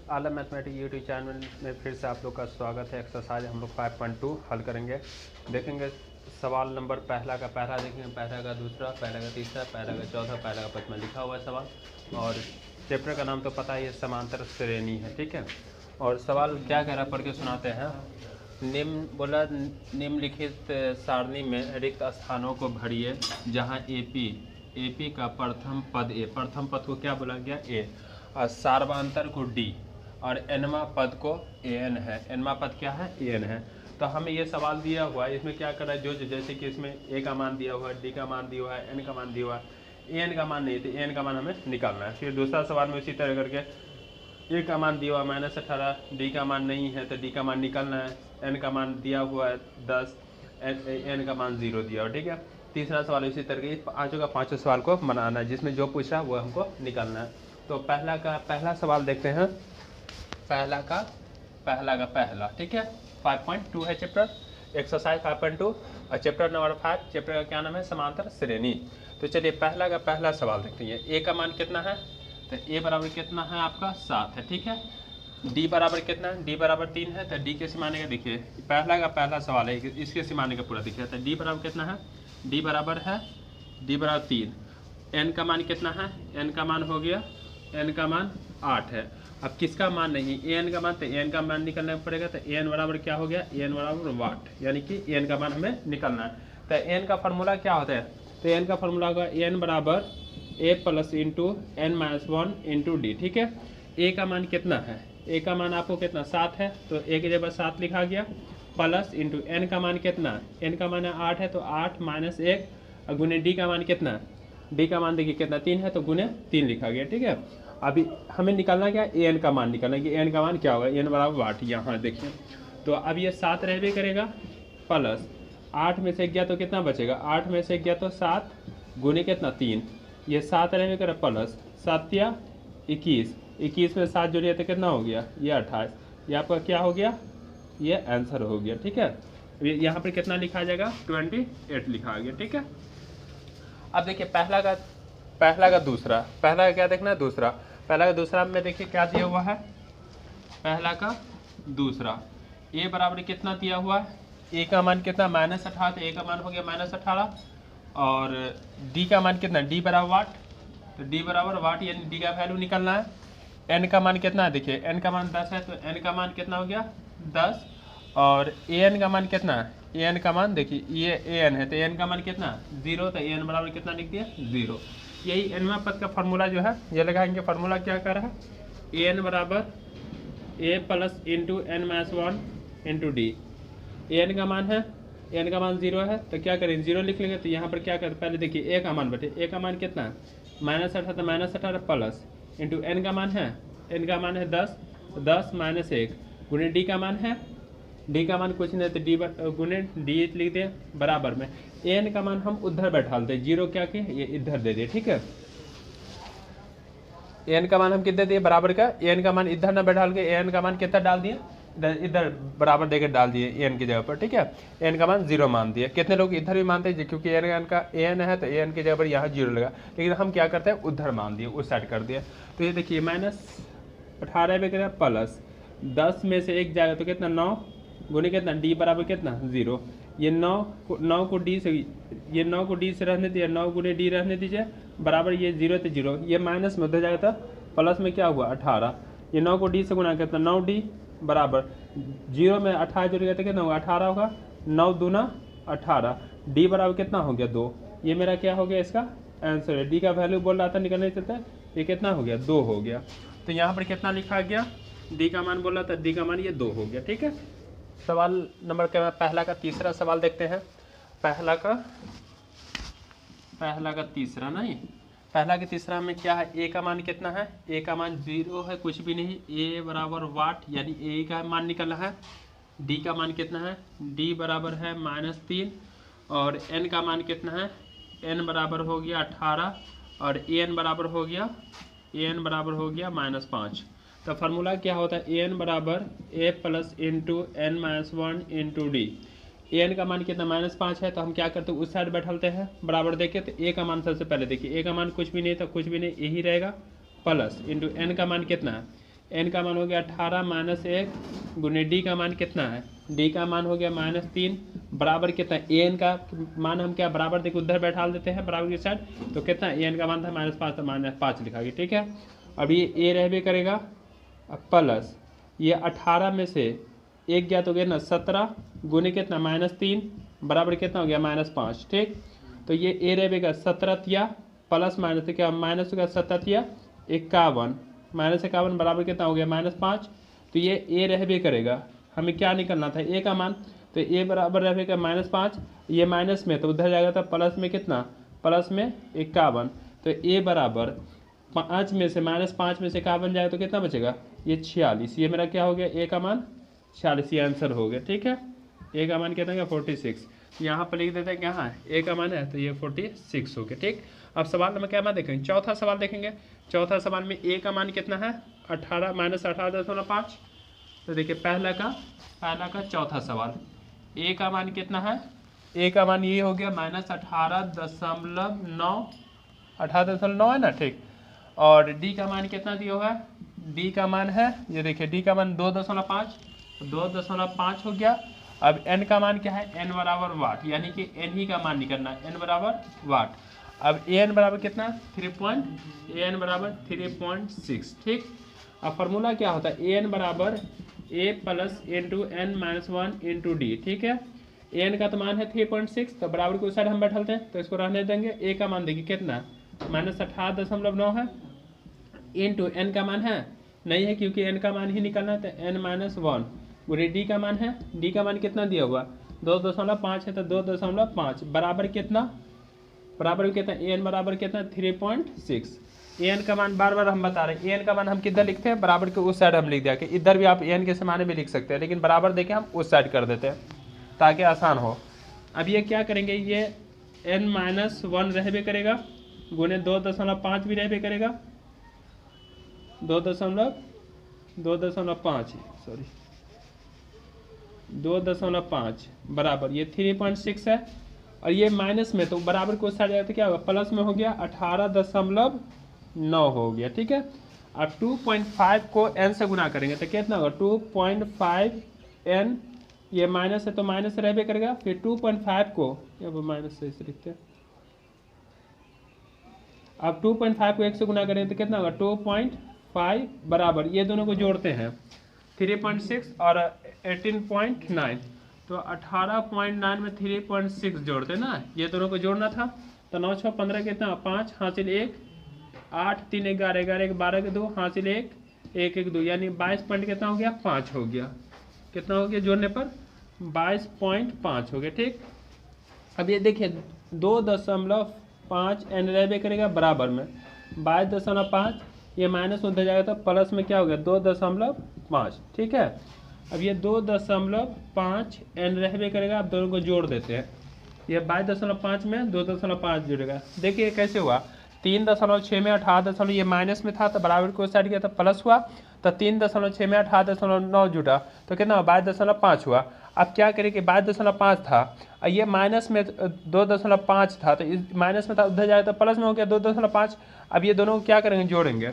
आलम mathematics YouTube channel में फिर से आप लोग का स्वागत है। एक्सरसाइज हम लोग 5.2 हल करेंगे। देखेंगे सवाल नंबर पहला का पहला देखेंगे, पहला का दूसरा, पहला का तीसरा, पहला का चौथा, पहला का पांचवा लिखा हुआ है सवाल। और चैप्टर का नाम तो पता ही है, समांतर श्रेणी है, ठीक है। और सवाल क्या कह रहा है पढ़ के सुनाते हैं। निम्नलिखित सारणी में रिक्त स्थानों को भरिए जहाँ एपी का प्रथम पद को क्या बोला गया ए, और सार्वांतर को डी और एनवा पद को एन है। एनवा पद क्या है? एन है। तो हमें ये सवाल दिया हुआ है, इसमें क्या कर रहा है, जो जैसे कि इसमें ए का मान दिया हुआ है, डी का मान दिया हुआ है, एन का मान दिया हुआ है, एन का मान नहीं, तो एन का मान हमें निकालना है। फिर दूसरा सवाल में इसी तरह करके ए का मान दिया हुआ है -18, डी का मान नहीं है तो डी का मान निकालना है, एन का मान दिया हुआ है 10, एन का मान 0 दिया हुआ, ठीक है। तीसरा सवाल इसी तरह के पाँचों का पाँचों सवाल को बनाना है, जिसमें जो पूछा वो हमको निकालना है। तो पहला सवाल देखते हैं। पहला का पहला, ठीक है। 5.2 है चैप्टर, एक्सरसाइज 5.2 और चैप्टर नंबर 5, चैप्टर का क्या नाम है? समांतर श्रेणी। तो चलिए पहला का पहला सवाल देखते हैं। ए का मान कितना है? तो ए बराबर कितना है आपका 7 है, ठीक है। डी बराबर कितना है? डी बराबर 3 है, तो डी के सिमाने का देखिए, पहला का पहला सवाल है, इसके सिमाने का पूरा देखिए। तो डी बराबर कितना है? डी बराबर 3। एन का मान कितना है? एन का मान हो गया, एन का मान 8 है। अब किसका मान नहीं? एन का मान, तो एन का मान निकलना पड़ेगा। तो एन बराबर क्या हो गया? एन बराबर वाट, यानी कि एन का मान हमें निकलना है। तो एन का फार्मूला क्या होता है? तो एन का फार्मूला होगा एन बराबर A plus into N minus 1 into D, ठीक है। ए का मान कितना है? ए का मान आपको कितना? 7 है, तो ए की जगह 7 लिखा गया, प्लस इंटू एन का मान कितना? एन का मान है 8 है, तो 8 माइनस 1 और गुने डी का मान कितना? डी का मान देखिए कितना? 3 है, तो गुने 3 लिखा गया, ठीक है। अभी हमें निकालना क्या? एन का मान निकालना कि एन का मान क्या होगा? एन बराबर वाट, यहाँ देखिए। तो अब ये 7 रहबे करेगा, प्लस 8 में से गया तो कितना बचेगा? 8 में से गया तो 7 गुने कितना? 3। ये 7 रहबे करे, प्लस 7 या 21, 21 में 7 जोड़िए तो कितना हो गया? ये 28। ये आपका क्या हो गया? ये आंसर हो गया, ठीक है। यहाँ पर कितना लिखा जाएगा? 28 लिखा गया, ठीक है। अब देखिए पहला का दूसरा, पहला का क्या देखना है? दूसरा। पहला का दूसरा में देखिए क्या दिया हुआ है? पहला का दूसरा ए बराबर कितना दिया हुआ है? ए का मान कितना? -18, तो ए का मान हो गया -18। और डी का मान कितना? डी बराबर वाट, तो डी बराबर वाट, यानी डी का वैल्यू निकलना है। एन का मान कितना है? देखिए एन का मान 10 है, तो एन का मान कितना हो गया? 10। और ए एन का मान कितना है? ए एन का मान देखिए, ये ए एन है, तो ए एन का मान कितना? 0, तो ए एन बराबर कितना लिख दिया? 0। यही एनवा पद का फार्मूला जो है ये लगाएंगे। फार्मूला क्या कर रहा है? ए एन बराबर A plus into N minus 1 into D. A N का मान है, एन का मान 0 है, तो क्या करें? 0 लिख लेंगे। तो यहाँ पर क्या करें? पहले देखिए ए का मान बटे, ए का मान कितना है? -18, तो -18 प्लस इंटू एन का मान है, एन का मान है 10, 10 माइनस 1 गुने डी का मान है, डी का मान कुछ नहीं, तो डी गुने डी लिख दे बराबर में एन का मान हम उधर बैठा देते, 0 क्या के ये इधर दे दिए, ठीक है। एन का मान हम कितने दिए? बराबर का एन का मान इधर ना बैठा के एन का मान कितना डाल दिए? इधर बराबर देकर डाल दिए एन की जगह पर, ठीक है। एन का मान 0 मान दिए। कितने लोग इधर भी मानते हैं, क्योंकि एन का एन है तो एन की जगह पर यहाँ 0 लगा, लेकिन हम क्या करते हैं? उधर मान दिए, उस साइड कर दिए। तो ये देखिए -18 पे कितना? प्लस 10 में से 1 जाएगा तो कितना? 9 गुने कितना? डी बराबर कितना? 0। ये 9 को डी से रहने दीजिए, 9 गुने डी रहने दीजिए, बराबर ये 0 तो 0, ये माइनस में उधर जाएगा तो प्लस में क्या हुआ? 18। ये 9 को डी से गुना कितना? 9 डी बराबर 0 में 18 जुड़ गया तो कितना होगा? 18 होगा। 9 दूना 18, डी बराबर कितना हो गया? 2। ये मेरा क्या हो गया? इसका आंसर है। डी का वैल्यू बोल रहा था निकल नहीं सकता, ये कितना हो गया? 2 हो गया। तो यहाँ पर कितना लिखा गया? डी का मान बोल रहा था, डी का मान ये 2 हो गया, ठीक है। सवाल नंबर क्या? पहला का तीसरा सवाल देखते हैं। पहला का तीसरा नहीं, पहला के तीसरा में क्या है? ए का मान कितना है? ए का मान 0 है, कुछ भी नहीं। ए बराबर वाट, यानी ए का मान निकलना है। डी का मान कितना है? डी बराबर है -3। और एन का मान कितना है? एन बराबर हो गया 18 और एन बराबर हो गया -5। तो फार्मूला क्या होता है? एन बराबर A plus into N minus 1 into D. N का मान कितना? -5 है, तो हम क्या करते हैं? उस साइड बैठाते हैं बराबर देके। तो ए का मान सबसे पहले देखिए, ए का मान कुछ भी नहीं था, कुछ भी नहीं, यही रहेगा, प्लस इंटू एन का मान कितना है? एन का मान हो गया 18 माइनस 1 गुने डी का मान कितना है, डी का मान हो गया -3 बराबर कितना, ए एन का मान हम क्या बराबर देखो उधर बैठा देते हैं बराबर की साइड, तो कितना ए एन का मान था -5 तो -5 लिखा गया। ठीक है, अब ये ए रहबे करेगा प्लस ये 18 में से 1 गया तो गया ना 17 गुने कितना -3 बराबर कितना हो गया -5। ठीक, तो ये ए रहेगा 17 प्लस माइनस क्या माइनस हो गया 17 51 -51 बराबर कितना हो गया -5। तो ये ए रहबे करेगा, हमें क्या निकलना था ए का मान, तो ए बराबर रहेगा -5, ये माइनस में तो उधर जाएगा था प्लस में कितना, प्लस में 51, तो ए बराबर 5 में से -5 में से 51 जाएगा तो कितना बचेगा, ये 46, ये मेरा क्या हो गया ए का मान 46, ये आंसर हो गया। ठीक है, ए का मान कितना है 46, यहाँ पर लिख देते हैं कि हाँ ए का मान है तो ये 46 हो गया। ठीक, अब सवाल नंबर क्या मान देखेंगे, चौथा सवाल देखेंगे। चौथा सवाल में ए का मान कितना है 18 -18.5। तो देखिए पहला का चौथा सवाल, ए का मान कितना है, ए का मान ये हो गया -18.9 है ना। ठीक, और डी का मान कितना दिया हुआ है, डी का मान है ये देखिए डी का मान 2.5 हो गया। अब एन का मान क्या है, एन बराबर वाट, यानी कि एन ही का मान निकलना है, एन बराबर वाट। अब ए एन बराबर कितना 3.6। ठीक, अब फार्मूला क्या होता है, ए एन बराबर A plus into N -1 into D. ठीक है, ए एन का तो मान है 3.6, तो बराबर के उस साइड हम बैठलते हैं तो इसको रहने देंगे। ए का मान देखिए कितना -18.9 है, इंटू एन का मान है नहीं है क्योंकि एन का मान ही निकलना है, तो n -1 गुणे डी का मान है, डी का मान कितना दिया हुआ 2.5 है, तो 2.5 बराबर कितना, बराबर कितना ए एन बराबर कितना 3.6। ए एन का मान बार बार हम बता रहे हैं, ए एन का मान हम किधर लिखते हैं, बराबर के उस साइड हम लिख दिया कि इधर भी आप ए एन के समाने भी लिख सकते हैं, लेकिन बराबर देके हम उस साइड कर देते हैं ताकि आसान हो। अब ये क्या करेंगे, ये n -1 रहबे करेगा गुने 2.5 भी रहबे करेगा, 2.5 बराबर ये 3.6 है, और ये माइनस में तो बराबर को साइड जाए तो क्या होगा प्लस में हो गया 18.9 हो गया। ठीक है, अब 2.5 को n से गुना करेंगे तो कितना होगा 2.5 n, ये माइनस है तो माइनस रहबे करेगा, फिर 2.5 को अब माइनस से इसे लिखते हैं, अब 2.5 को 1 से गुना करेंगे तो कितना होगा 2.5 बराबर ये दोनों को जोड़ते हैं 3.6 और 18.9, तो 18.9 में 3.6 जोड़ते ना, ये दोनों को जोड़ना था। तो 9 6 15 कितना 5 हासिल 1 8 3 11 11 12 के 2 हासिल 1 1 1 2, यानी 22 पॉइंट कितना हो गया 5 हो गया, कितना हो गया जोड़ने पर 22.5 हो गया। ठीक, अब ये देखिए 2.5 एन रहबे करेगा बराबर में 22.5, ये माइनस उधर जाएगा तो प्लस में क्या हो गया 2.5। ठीक है, अब ये 2.5 एन रहबे करेगा, अब दोनों को जोड़ देते हैं, ये 22.5 में 2.5 जुड़ेगा। देखिए कैसे हुआ 3.6 में 18 ये माइनस में था तो बराबर को साइड गया तो प्लस हुआ, तो 3.6 में 18.9 जुटा तो कितना 22.5 हुआ। अब क्या करें कि 22.5 था और ये माइनस में 2.5 था, तो इस माइनस में था उधर जाएगा तो प्लस में हो गया 2.5। अब ये दोनों को क्या करेंगे जोड़ेंगे,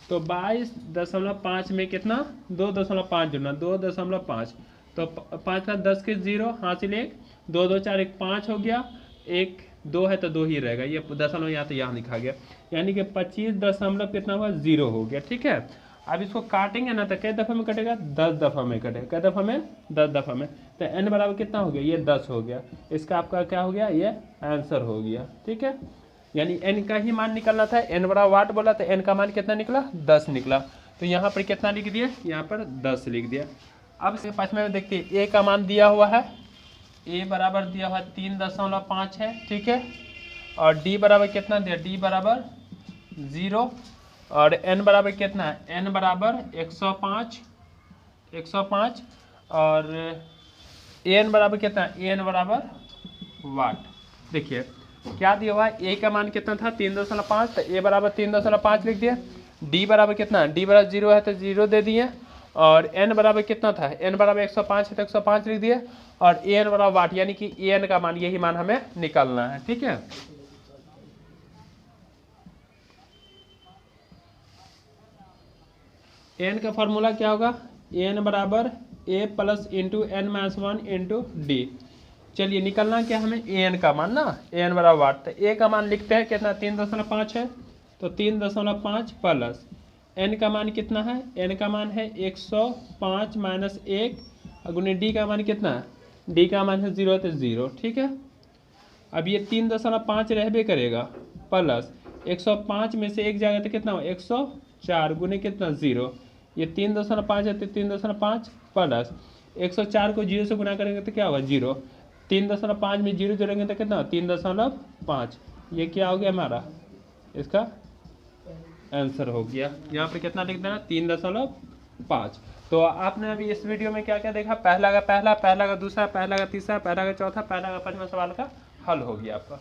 तो 22.5 में कितना 2.5 जुड़ना 2.5, तो 5 का 10 के 0 हासिल 1 2 2 4 1 5 हो गया, 1 2 है तो 2 ही रहेगा, ये दशमलव यहाँ तो यहाँ लिखा गया, यानी कि 25 दशमलव कितना हुआ 0 हो गया। ठीक है, अब इसको काटेंगे ना तो कई दफ़ा में कटेगा 10 दफ़ा में कटेगा, कई दफ़ा में 10 दफ़ा में, तो n बराबर कितना हो गया ये 10 हो गया, इसका आपका क्या हो गया ये आंसर हो गया। ठीक है, यानी n का ही मान निकलना था, n बराबर वाट बोला तो n का मान कितना निकला 10 निकला, तो यहाँ पर कितना लिख दिया यहाँ पर 10 लिख दिया। अब इसके 5 में देखते हैं a का मान दिया हुआ है, a बराबर दिया हुआ 3.5 है। ठीक है, और d बराबर कितना दिया d बराबर 0, और n बराबर कितना है n बराबर 105 और an बराबर कितना है an बराबर वाट। देखिए क्या दिया हुआ है a का मान कितना था 3.5, तो a बराबर 3.5 लिख दिया, d बराबर कितना है d बराबर 0 है तो 0 दे दिए, और n बराबर कितना था n बराबर 105 है तो 105 लिख दिए, और an बराबर वाट, यानी कि an का मान यही मान हमें निकालना है। ठीक है, एन का फॉर्मूला क्या होगा, एन बराबर A plus into N minus 1 into D. चलिए निकलना क्या हमें, ए एन का मान ना, ए एन बराबर 8, तो ए का मान लिखते हैं कितना 3.5 है, तो 3.5 प्लस एन का मान कितना है, एन का मान है 105 माइनस 1 गुने डी का मान कितना है, डी का मान है 0 तो 0, ठीक है। अब ये 3.5 रहबे करेगा प्लस 105 में से एक जाएगा तो कितना हो 104 गुने कितना 0, ये 3.5 है तो 3.5 प्लस 104 को 0 से गुना करेंगे तो क्या होगा 0, 3.5 में 0 जोड़ेंगे तो कितना 3.5, ये क्या हो गया हमारा, इसका आंसर हो गया। यहाँ पे कितना लिख देना 3.5। तो आपने अभी इस वीडियो में क्या क्या देखा, पहला का दूसरा, पहला का तीसरा, पहला का चौथा, पहला का 5वां सवाल का हल हो गया आपका।